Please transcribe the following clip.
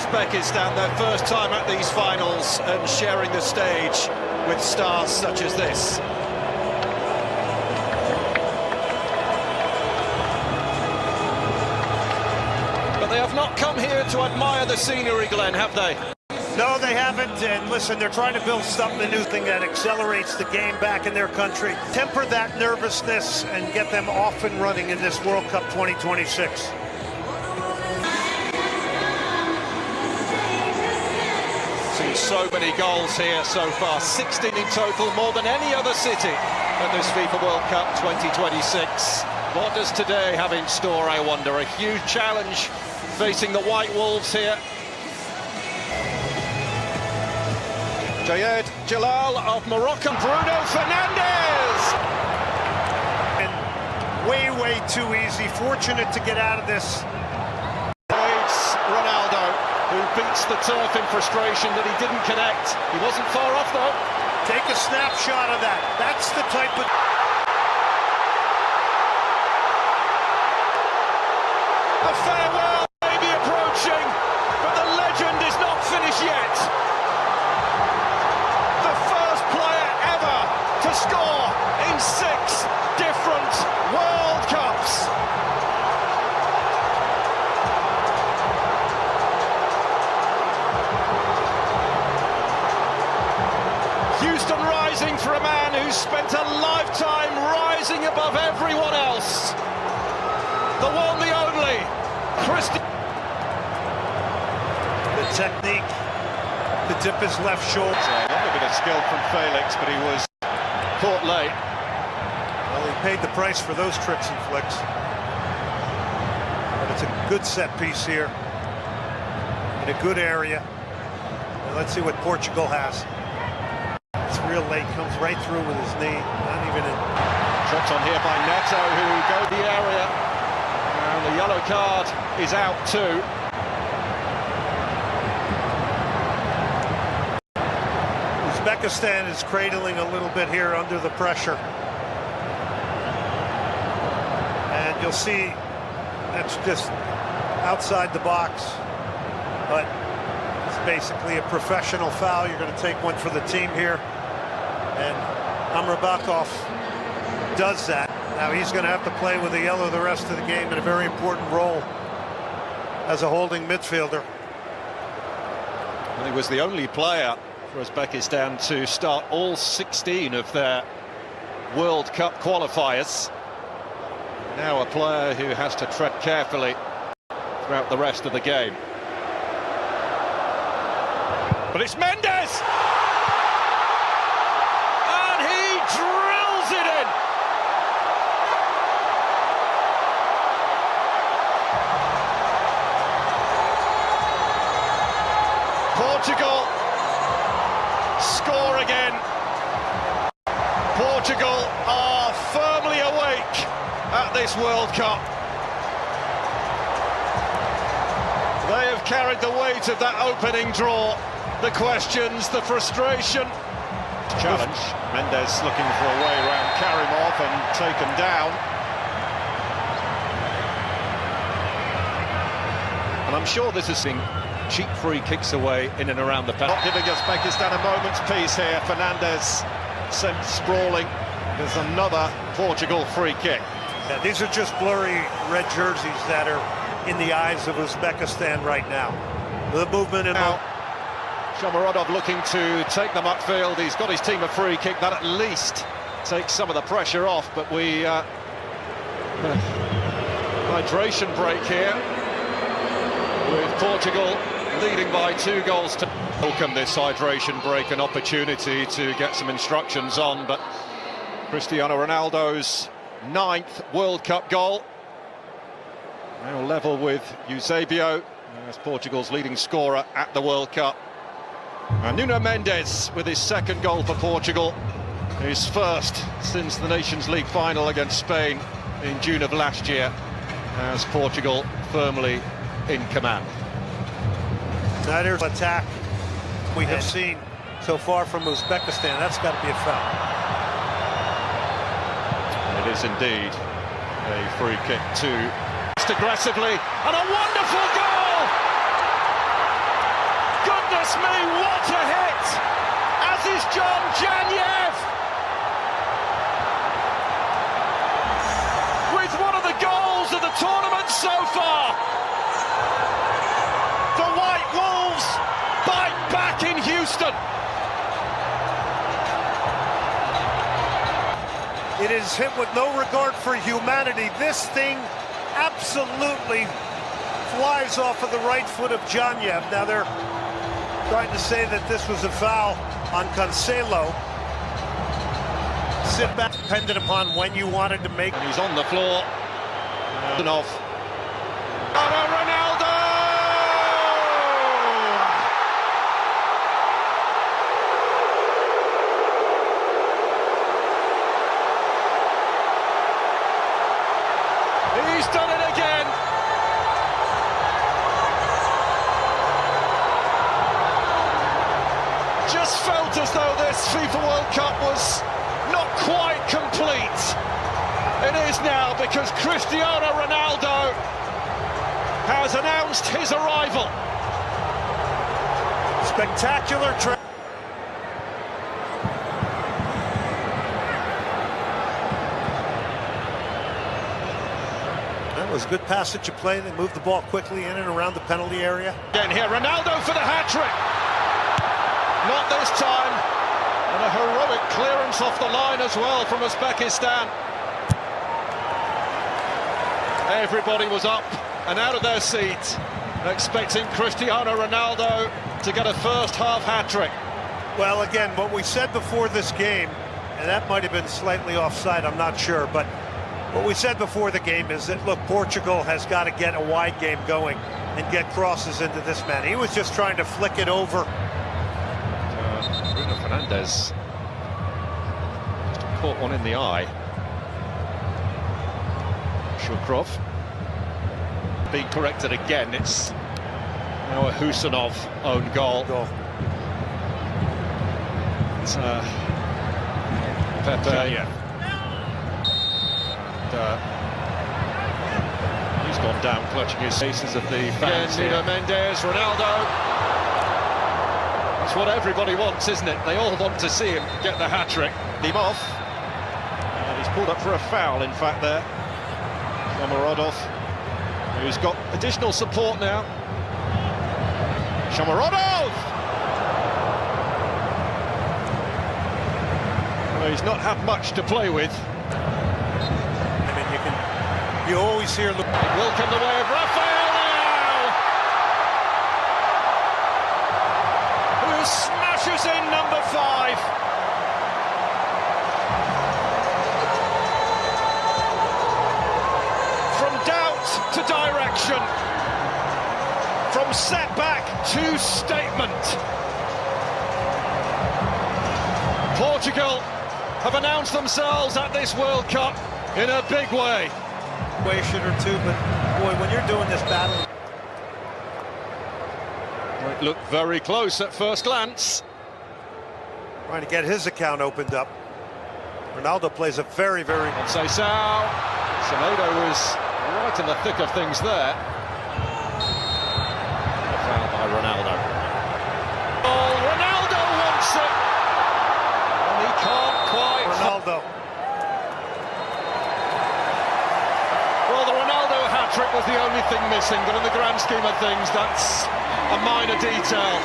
Uzbekistan, their first time at these finals and sharing the stage with stars such as this. But they have not come here to admire the scenery, Glenn, have they? No, they haven't, and listen, they're trying to build something, a new thing that accelerates the game back in their country. Temper that nervousness and get them off and running in this World Cup 2026. Seen so many goals here so far, 16 in total, more than any other city at this FIFA World Cup 2026. What does today have in store, I wonder? A huge challenge facing the White Wolves here. Jayed Jalal of Morocco, Bruno Fernandes! And way too easy, fortunate to get out of this. It's Ronaldo, who beats the turf in frustration that he didn't connect. He wasn't far off though. Take a snapshot of that. That's the type of... A farewell may be approaching, but the legend is not finished yet. To score in 6 different World Cups. Houston rising for a man who's spent a lifetime rising above everyone else. The one, the only, Cristiano. The technique to dip his left shoulder. A little bit of skill from Felix, but he was caught late. Well, he paid the price for those tricks and flicks. But it's a good set piece here in a good area. Now let's see what Portugal has. It's real late, comes right through with his knee, not even in. Dropped on here by Neto, who go the area. And the yellow card is out too. Uzbekistan is cradling a little bit here under the pressure. And you'll see that's just outside the box. But it's basically a professional foul. You're going to take one for the team here. And Amrabatov does that. Now he's going to have to play with the yellow the rest of the game in a very important role as a holding midfielder. And he was the only player for Uzbekistan to start all 16 of their World Cup qualifiers. Now a player who has to tread carefully throughout the rest of the game. But it's Mendes! And he drills it in! Portugal score again. Portugal are firmly awake at this World Cup. They have carried the weight of that opening draw. The questions, the frustration. Challenge. Mendes looking for a way around Karimov and taken down. And I'm sure this is being cheap free kicks away in and around the penalty. Not giving Uzbekistan a moment's peace here. Fernandes sent sprawling. There's another Portugal free kick. Yeah, these are just blurry red jerseys that are in the eyes of Uzbekistan right now. The movement in now, Shomurodov looking to take them upfield. He's got his team a free kick. That at least takes some of the pressure off. But we hydration break here with Portugal leading by 2 goals to welcome this hydration break, an opportunity to get some instructions on. But Cristiano Ronaldo's 9th World Cup goal, now level with Eusebio as Portugal's leading scorer at the World Cup. And Nuno Mendes with his 2nd goal for Portugal, his first since the Nations League final against Spain in June of last year, as Portugal firmly in command. Snyder's attack we have seen so far from Uzbekistan, that's got to be a foul. It is indeed a free kick to aggressively, and a wonderful goal! goodness me, what a hit! As is John Janyev! With one of the goals of the tournament so far! The White Wolves bite back in Houston! It is hit with no regard for humanity. This thing absolutely flies off of the right foot of Janyev. Now they're trying to say that this was a foul on Cancelo. Sit back, dependent upon when you wanted to make. He's on the floor. Ronaldo! He's done it again. Just felt as though this FIFA World Cup was not quite complete. It is now, because Cristiano Ronaldo has announced his arrival. Spectacular trip. That was a good passage of play. They moved the ball quickly in and around the penalty area. Again here, Ronaldo for the hat-trick. Not this time. And a heroic clearance off the line as well from Uzbekistan. Everybody was up and out of their seats, expecting Cristiano Ronaldo to get a first-half hat-trick. Well, again, what we said before this game, and that might have been slightly offside, I'm not sure, but what we said before the game is that, look, Portugal has got to get a wide game going and get crosses into this man. He was just trying to flick it over. Bruno Fernandes caught one in the eye. Shukrov being corrected again. It's now a Husanov own goal. It's Pepe. Yeah. And he's gone down, clutching his faces of the fans. Nuno Mendes, Ronaldo. That's what everybody wants, isn't it? They all want to see him get the hat-trick. Dimov. And he's pulled up for a foul, in fact, there. Shomurodov, who's got additional support now. Shomurodov! Well, he's not had much to play with. I mean, you always hear... It will come the way of Rafael now! Who smashes in number 5. To direction, from setback to statement. Portugal have announced themselves at this World Cup in a big way. Situation or two, but boy, when you're doing this battle, It looked very close at first glance. Trying to get his account opened up. Ronaldo plays a very, very... Semedo was right in the thick of things there. A foul by Ronaldo. Oh, Ronaldo wants it! And he can't quite... Ronaldo. Well, the Ronaldo hat-trick was the only thing missing, but in the grand scheme of things, that's a minor detail.